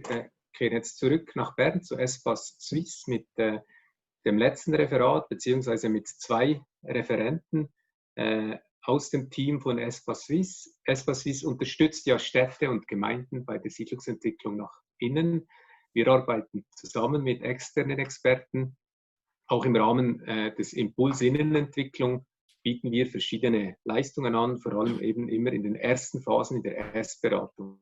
kehren jetzt zurück nach Bern zu Espace Suisse mit dem letzten Referat, beziehungsweise mit 2 Referenten aus dem Team von Espace Suisse. Espace Suisse unterstützt ja Städte und Gemeinden bei der Siedlungsentwicklung nach innen. Wir arbeiten zusammen mit externen Experten. Auch im Rahmen des Impuls Innenentwicklung bieten wir verschiedene Leistungen an, vor allem eben immer in den ersten Phasen in der Erstberatung.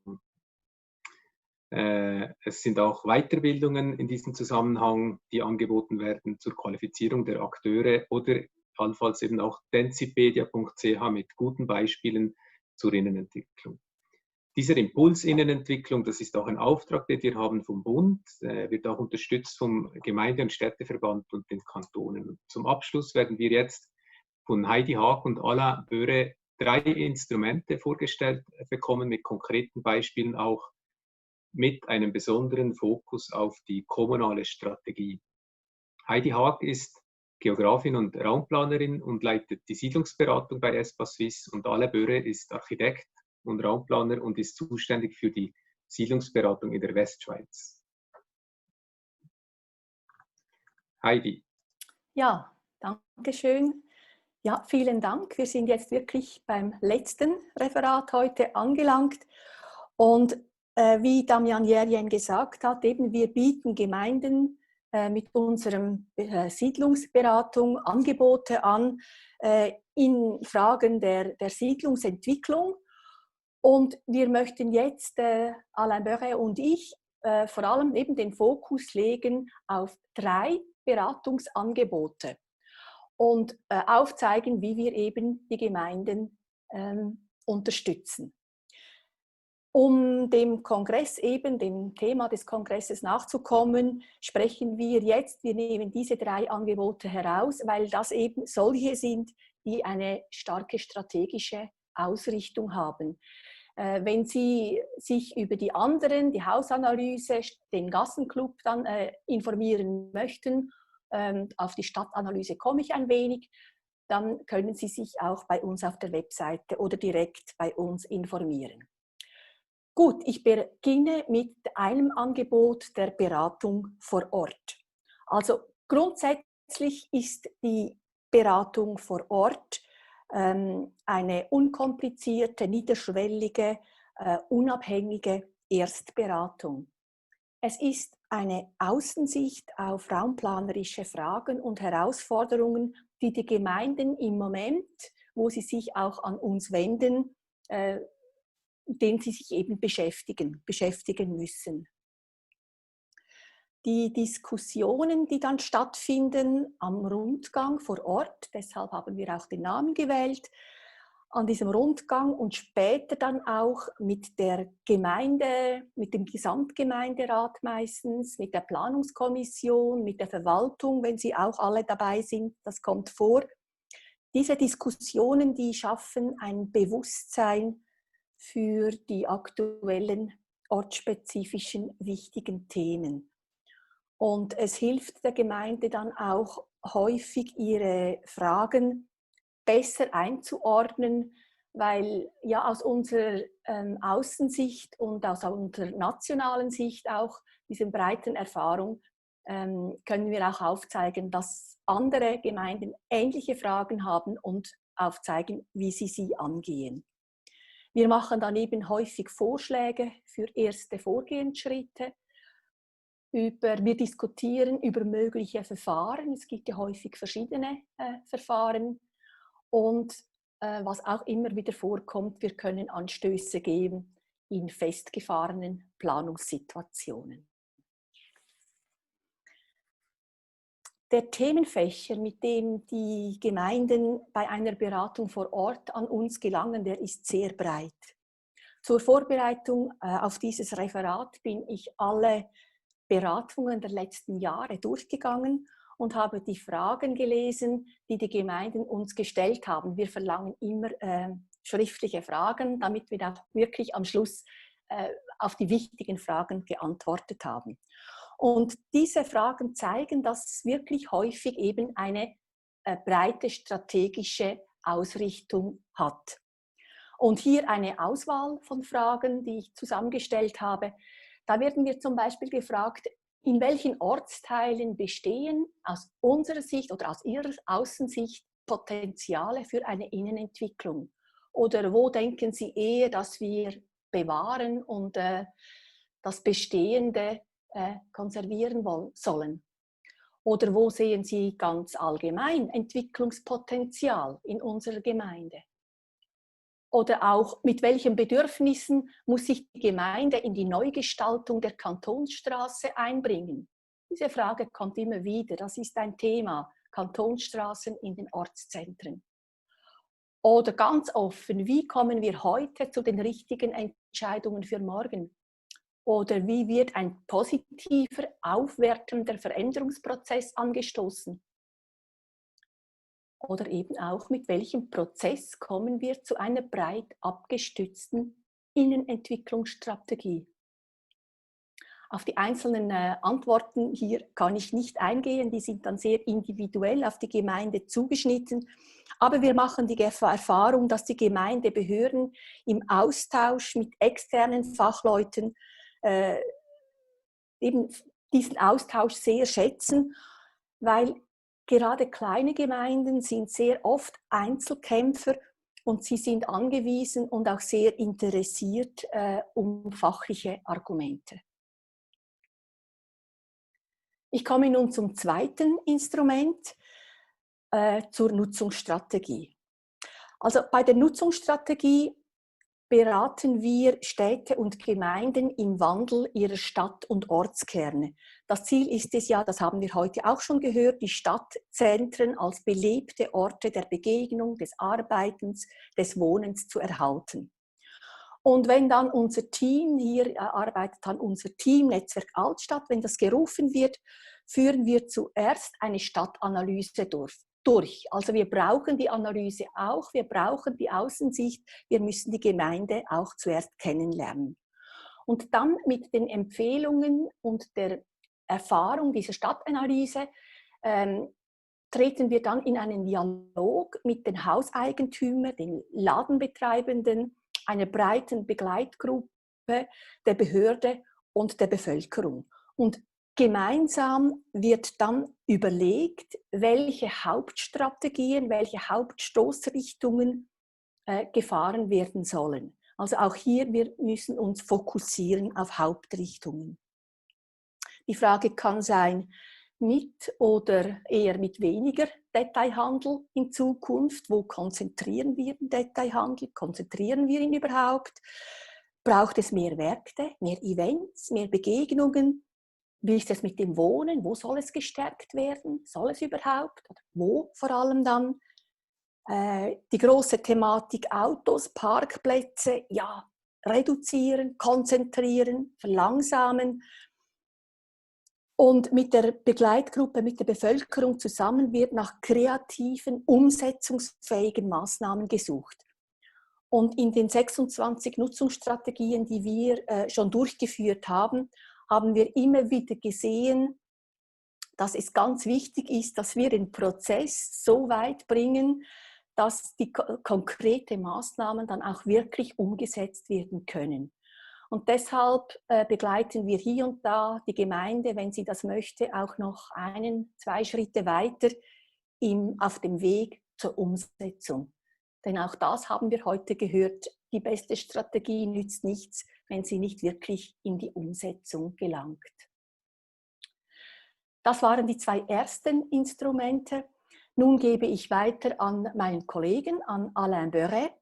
Es sind auch Weiterbildungen in diesem Zusammenhang, die angeboten werden zur Qualifizierung der Akteure oder allenfalls eben auch densipedia.ch mit guten Beispielen zur Innenentwicklung. Dieser Impuls Innenentwicklung, das ist auch ein Auftrag, den wir haben vom Bund, wird auch unterstützt vom Gemeinde- und Städteverband und den Kantonen. Und zum Abschluss werden wir jetzt von Heidi Haag und Alain Böhre 3 Instrumente vorgestellt bekommen, mit konkreten Beispielen auch, mit einem besonderen Fokus auf die kommunale Strategie. Heidi Haag ist Geografin und Raumplanerin und leitet die Siedlungsberatung bei Espace Suisse, und Alain Böhre ist Architekt und Raumplaner und ist zuständig für die Siedlungsberatung in der Westschweiz. Heidi. Ja, danke schön. Ja, vielen Dank. Wir sind jetzt wirklich beim letzten Referat heute angelangt. Und wie Damian Jerjen gesagt hat, eben wir bieten Gemeinden mit unserem Siedlungsberatung Angebote an in Fragen der Siedlungsentwicklung. Und wir möchten jetzt, Alain Böhre und ich, vor allem eben den Fokus legen auf 3 Beratungsangebote und aufzeigen, wie wir eben die Gemeinden unterstützen. Um dem Kongress eben, dem Thema des Kongresses nachzukommen, sprechen wir jetzt, wir nehmen diese 3 Angebote heraus, weil das eben solche sind, die eine starke strategische Ausrichtung haben. Wenn Sie sich über die anderen, die Hausanalyse, den Gassenclub dann informieren möchten, auf die Stadtanalyse komme ich ein wenig, dann können Sie sich auch bei uns auf der Webseite oder direkt bei uns informieren. Gut, ich beginne mit einem Angebot der Beratung vor Ort. Also grundsätzlich ist die Beratung vor Ort eine unkomplizierte, niederschwellige, unabhängige Erstberatung. Es ist eine Außensicht auf raumplanerische Fragen und Herausforderungen, die die Gemeinden im Moment, wo sie sich auch an uns wenden, denen sie sich eben beschäftigen müssen. Die Diskussionen, die dann stattfinden am Rundgang vor Ort, deshalb haben wir auch den Namen gewählt, an diesem Rundgang und später dann auch mit der Gemeinde, mit dem Gesamtgemeinderat meistens, mit der Planungskommission, mit der Verwaltung, wenn sie auch alle dabei sind, das kommt vor. Diese Diskussionen, die schaffen ein Bewusstsein für die aktuellen ortsspezifischen wichtigen Themen. Und es hilft der Gemeinde dann auch häufig, ihre Fragen besser einzuordnen, weil ja aus unserer Außensicht und aus unserer nationalen Sicht auch, dieser breiten Erfahrung, können wir auch aufzeigen, dass andere Gemeinden ähnliche Fragen haben und aufzeigen, wie sie angehen. Wir machen dann eben häufig Vorschläge für erste Vorgehensschritte. Wir diskutieren über mögliche Verfahren. Es gibt ja häufig verschiedene Verfahren. Und was auch immer wieder vorkommt, wir können Anstöße geben in festgefahrenen Planungssituationen. Der Themenfächer, mit dem die Gemeinden bei einer Beratung vor Ort an uns gelangen, der ist sehr breit. Zur Vorbereitung auf dieses Referat bin ich alle Beratungen der letzten Jahre durchgegangen und habe die Fragen gelesen, die die Gemeinden uns gestellt haben. Wir verlangen immer schriftliche Fragen, damit wir auch wirklich am Schluss auf die wichtigen Fragen geantwortet haben. Und diese Fragen zeigen, dass es wirklich häufig eben eine breite strategische Ausrichtung hat. Und hier eine Auswahl von Fragen, die ich zusammengestellt habe. Da werden wir zum Beispiel gefragt, in welchen Ortsteilen bestehen aus unserer Sicht oder aus Ihrer Außensicht Potenziale für eine Innenentwicklung? Oder wo denken Sie eher, dass wir bewahren und das Bestehende konservieren sollen? Oder wo sehen Sie ganz allgemein Entwicklungspotenzial in unserer Gemeinde? Oder auch, mit welchen Bedürfnissen muss sich die Gemeinde in die Neugestaltung der Kantonsstraße einbringen? Diese Frage kommt immer wieder. Das ist ein Thema, Kantonsstraßen in den Ortszentren. Oder ganz offen, wie kommen wir heute zu den richtigen Entscheidungen für morgen? Oder wie wird ein positiver, aufwertender Veränderungsprozess angestoßen? Oder eben auch, mit welchem Prozess kommen wir zu einer breit abgestützten Innenentwicklungsstrategie? Auf die einzelnen Antworten hier kann ich nicht eingehen, die sind dann sehr individuell auf die Gemeinde zugeschnitten. Aber wir machen die Erfahrung, dass die Gemeindebehörden im Austausch mit externen Fachleuten eben diesen Austausch sehr schätzen, weil gerade kleine Gemeinden sind sehr oft Einzelkämpfer und sie sind angewiesen und auch sehr interessiert um fachliche Argumente. Ich komme nun zum zweiten Instrument, zur Nutzungsstrategie. Also bei der Nutzungsstrategie beraten wir Städte und Gemeinden im Wandel ihrer Stadt- und Ortskerne. Das Ziel ist es ja, das haben wir heute auch schon gehört, die Stadtzentren als belebte Orte der Begegnung, des Arbeitens, des Wohnens zu erhalten. Und wenn dann unser Team, hier arbeitet dann unser Team Netzwerk Altstadt, wenn das gerufen wird, führen wir zuerst eine Stadtanalyse durch. Also wir brauchen die Analyse auch, wir brauchen die Außensicht, wir müssen die Gemeinde auch zuerst kennenlernen. Und dann mit den Empfehlungen und der Erfahrung dieser Stadtanalyse treten wir dann in einen Dialog mit den Hauseigentümern, den Ladenbetreibenden, einer breiten Begleitgruppe der Behörde und der Bevölkerung. Und gemeinsam wird dann überlegt, welche Hauptstrategien, welche Hauptstoßrichtungen gefahren werden sollen. Also auch hier, wir müssen uns fokussieren auf Hauptrichtungen. Die Frage kann sein, mit oder eher mit weniger Detailhandel in Zukunft? Wo konzentrieren wir den Detailhandel? Konzentrieren wir ihn überhaupt? Braucht es mehr Märkte, mehr Events, mehr Begegnungen? Wie ist es mit dem Wohnen? Wo soll es gestärkt werden? Soll es überhaupt? Oder wo vor allem dann? Die große Thematik Autos, Parkplätze, ja, reduzieren, konzentrieren, verlangsamen. Und mit der Begleitgruppe, mit der Bevölkerung zusammen wird nach kreativen, umsetzungsfähigen Maßnahmen gesucht. Und in den 26 Nutzungsstrategien, die wir schon durchgeführt haben, haben wir immer wieder gesehen, dass es ganz wichtig ist, dass wir den Prozess so weit bringen, dass die konkreten Maßnahmen dann auch wirklich umgesetzt werden können. Und deshalb begleiten wir hier und da die Gemeinde, wenn sie das möchte, auch noch 1, 2 Schritte weiter auf dem Weg zur Umsetzung. Denn auch das haben wir heute gehört, die beste Strategie nützt nichts, wenn sie nicht wirklich in die Umsetzung gelangt. Das waren die 2 ersten Instrumente. Nun gebe ich weiter an meinen Kollegen, an Alain Beuret,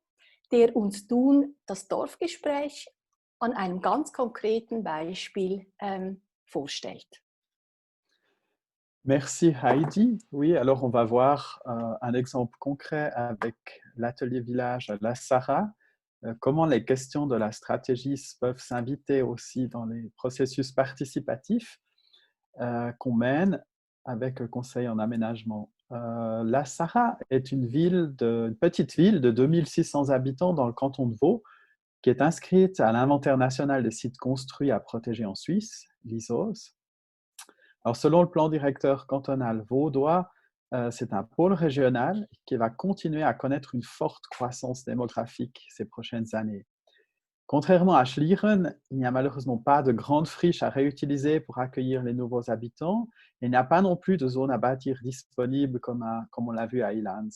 der uns nun das Dorfgespräch an einem ganz konkreten Beispiel vorstellt. Merci Heidi. Oui, alors on va voir un exemple concret avec l'atelier village à La Sarraz, comment les questions de la stratégie peuvent s'inviter aussi dans les processus participatifs qu'on mène avec le Conseil en aménagement. La Sarraz est une petite ville de 2600 habitants dans le canton de Vaud, qui est inscrite à l'inventaire national des sites construits à protéger en Suisse, l'ISOS. Alors, selon le plan directeur cantonal vaudois, c'est un pôle régional qui va continuer à connaître une forte croissance démographique ces prochaines années. Contrairement à Schlieren, il n'y a malheureusement pas de grandes friches à réutiliser pour accueillir les nouveaux habitants. Il n'y a pas non plus de zones à bâtir disponibles comme on l'a vu à Ilans.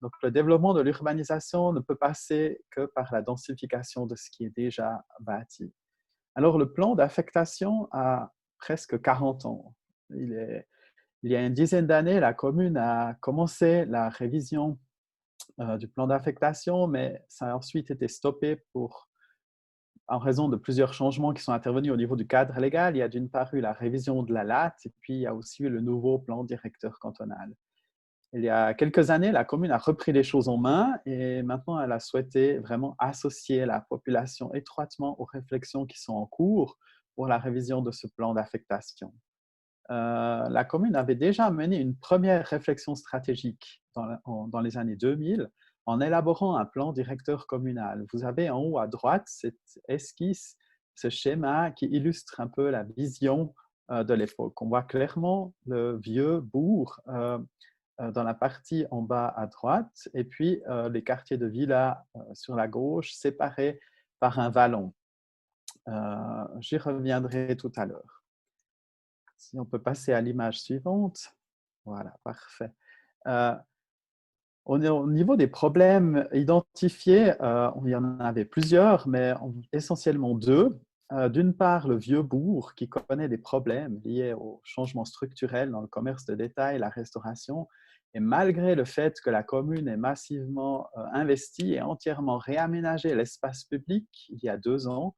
Donc, le développement de l'urbanisation ne peut passer que par la densification de ce qui est déjà bâti. Alors, le plan d'affectation a presque 40 ans. Il y a une dizaine d'années, la commune a commencé la révision du plan d'affectation, mais ça a ensuite été stoppé en raison de plusieurs changements qui sont intervenus au niveau du cadre légal. Il y a d'une part eu la révision de la LAT et puis il y a aussi eu le nouveau plan directeur cantonal. Il y a quelques années, la commune a repris les choses en main et maintenant elle a souhaité vraiment associer la population étroitement aux réflexions qui sont en cours pour la révision de ce plan d'affectation. La commune avait déjà mené une première réflexion stratégique dans les années 2000 en élaborant un plan directeur communal. Vous avez en haut à droite cette esquisse, ce schéma qui illustre un peu la vision de l'époque. On voit clairement le vieux bourg dans la partie en bas à droite et puis les quartiers de villas sur la gauche séparés par un vallon. J'y reviendrai tout à l'heure. Si on peut passer à l'image suivante. Voilà, parfait. Au niveau des problèmes identifiés, il y en avait plusieurs, mais essentiellement deux. D'une part, le vieux bourg qui connaît des problèmes liés aux changements structurels dans le commerce de détail, la restauration. Et malgré le fait que la commune ait massivement investi et entièrement réaménagé l'espace public il y a 2 ans,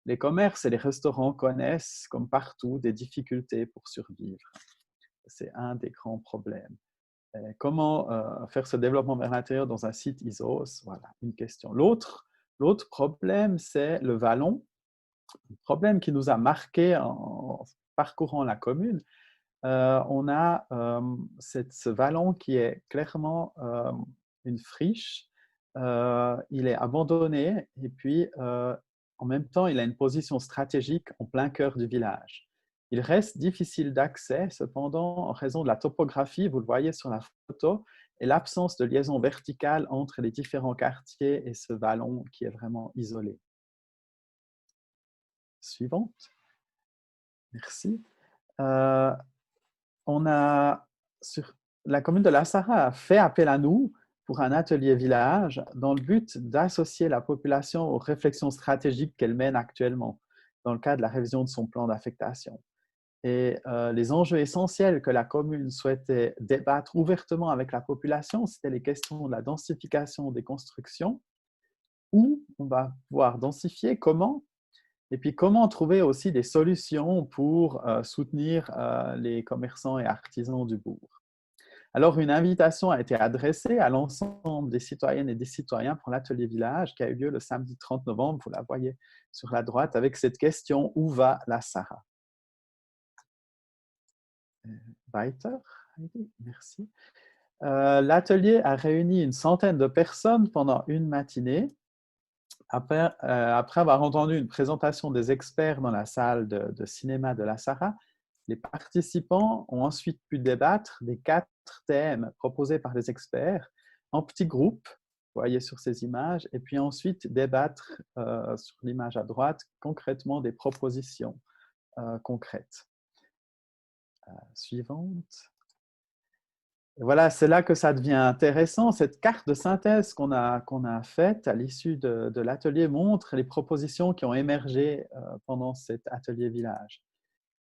les commerces et les restaurants connaissent, comme partout, des difficultés pour survivre. C'est un des grands problèmes. Comment faire ce développement vers l'intérieur dans un site ISOS? Voilà, une question. L'autre problème, c'est le vallon. Un problème qui nous a marqué en parcourant la commune. On a ce vallon qui est clairement une friche. Il est abandonné et puis en même temps, il a une position stratégique en plein cœur du village. Il reste difficile d'accès, cependant, en raison de la topographie, vous le voyez sur la photo, et l'absence de liaison verticale entre les différents quartiers et ce vallon qui est vraiment isolé. Suivante. Merci. La commune de La Sarraz a fait appel à nous pour un atelier village dans le but d'associer la population aux réflexions stratégiques qu'elle mène actuellement dans le cadre de la révision de son plan d'affectation. Et les enjeux essentiels que la commune souhaitait débattre ouvertement avec la population, c'était les questions de la densification des constructions, où on va pouvoir densifier, comment, et puis comment trouver aussi des solutions pour soutenir les commerçants et artisans du bourg. Alors, une invitation a été adressée à l'ensemble des citoyennes et des citoyens pour l'atelier village qui a eu lieu le samedi 30 novembre, vous la voyez sur la droite, avec cette question « Où va la Sarraz ?» Weiter, merci. L'atelier a réuni une centaine de personnes pendant une matinée. Après avoir entendu une présentation des experts dans la salle de cinéma de la Sarraz, les participants ont ensuite pu débattre des 4 thèmes proposés par les experts en petits groupes, vous voyez sur ces images, et puis ensuite débattre sur l'image à droite concrètement des propositions concrètes. Suivante. Et voilà, c'est là que ça devient intéressant. Cette carte de synthèse qu'on a faite à l'issue de l'atelier montre les propositions qui ont émergé pendant cet atelier village.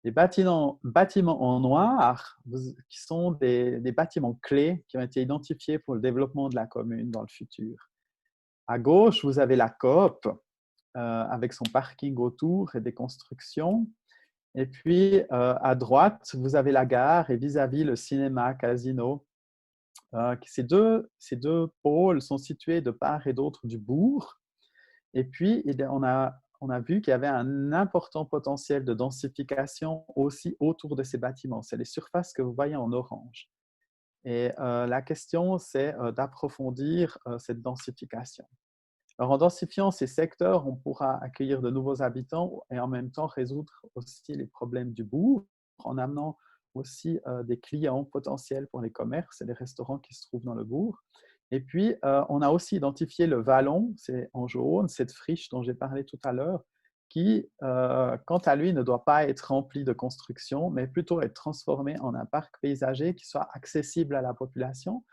Les bâtiments en noir, qui sont des bâtiments clés qui ont été identifiés pour le développement de la commune dans le futur. À gauche, vous avez la coop avec son parking autour et des constructions. Et puis, à droite, vous avez la gare et vis-à-vis le cinéma, casino. Ces deux pôles sont situés de part et d'autre du bourg. Et puis, on a vu qu'il y avait un important potentiel de densification aussi autour de ces bâtiments. C'est les surfaces que vous voyez en orange. Et la question, c'est d'approfondir cette densification. Alors, en densifiant ces secteurs, on pourra accueillir de nouveaux habitants et en même temps résoudre aussi les problèmes du bourg en amenant aussi des clients potentiels pour les commerces et les restaurants qui se trouvent dans le bourg. Et puis, on a aussi identifié le vallon, c'est en jaune, cette friche dont j'ai parlé tout à l'heure, qui, quant à lui, ne doit pas être rempli de construction, mais plutôt être transformé en un parc paysager qui soit accessible à la population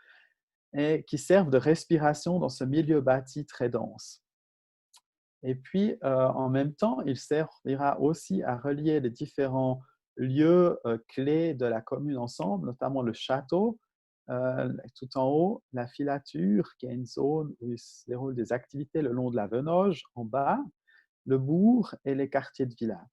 et qui serve de respiration dans ce milieu bâti très dense. Et puis, en même temps, il servira aussi à relier les différents lieux clés de la commune ensemble, notamment le château, tout en haut, la filature, qui est une zone où il se déroulent des activités le long de la Venoge, en bas, le bourg et les quartiers de village.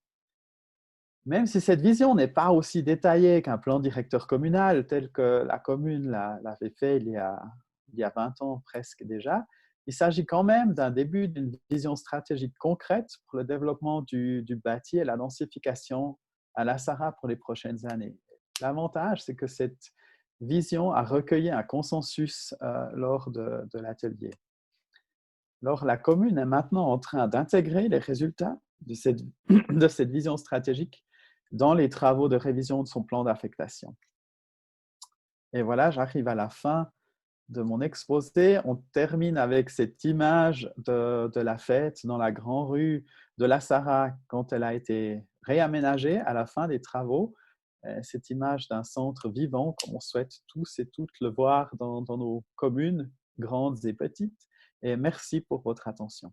Même si cette vision n'est pas aussi détaillée qu'un plan directeur communal tel que la commune l'avait fait il y a 20 ans presque déjà, il s'agit quand même d'un début d'une vision stratégique concrète pour le développement du bâti et la densification à la Sarraz pour les prochaines années. L'avantage, c'est que cette vision a recueilli un consensus lors de l'atelier. Alors, la commune est maintenant en train d'intégrer les résultats de cette vision stratégique dans les travaux de révision de son plan d'affectation. Et voilà, j'arrive à la fin de mon exposé. On termine avec cette image de la fête dans la grande rue de la Sarraz quand elle a été réaménagée à la fin des travaux. Cette image d'un centre vivant, comme on souhaite tous et toutes le voir dans nos communes, grandes et petites. Et merci pour votre attention.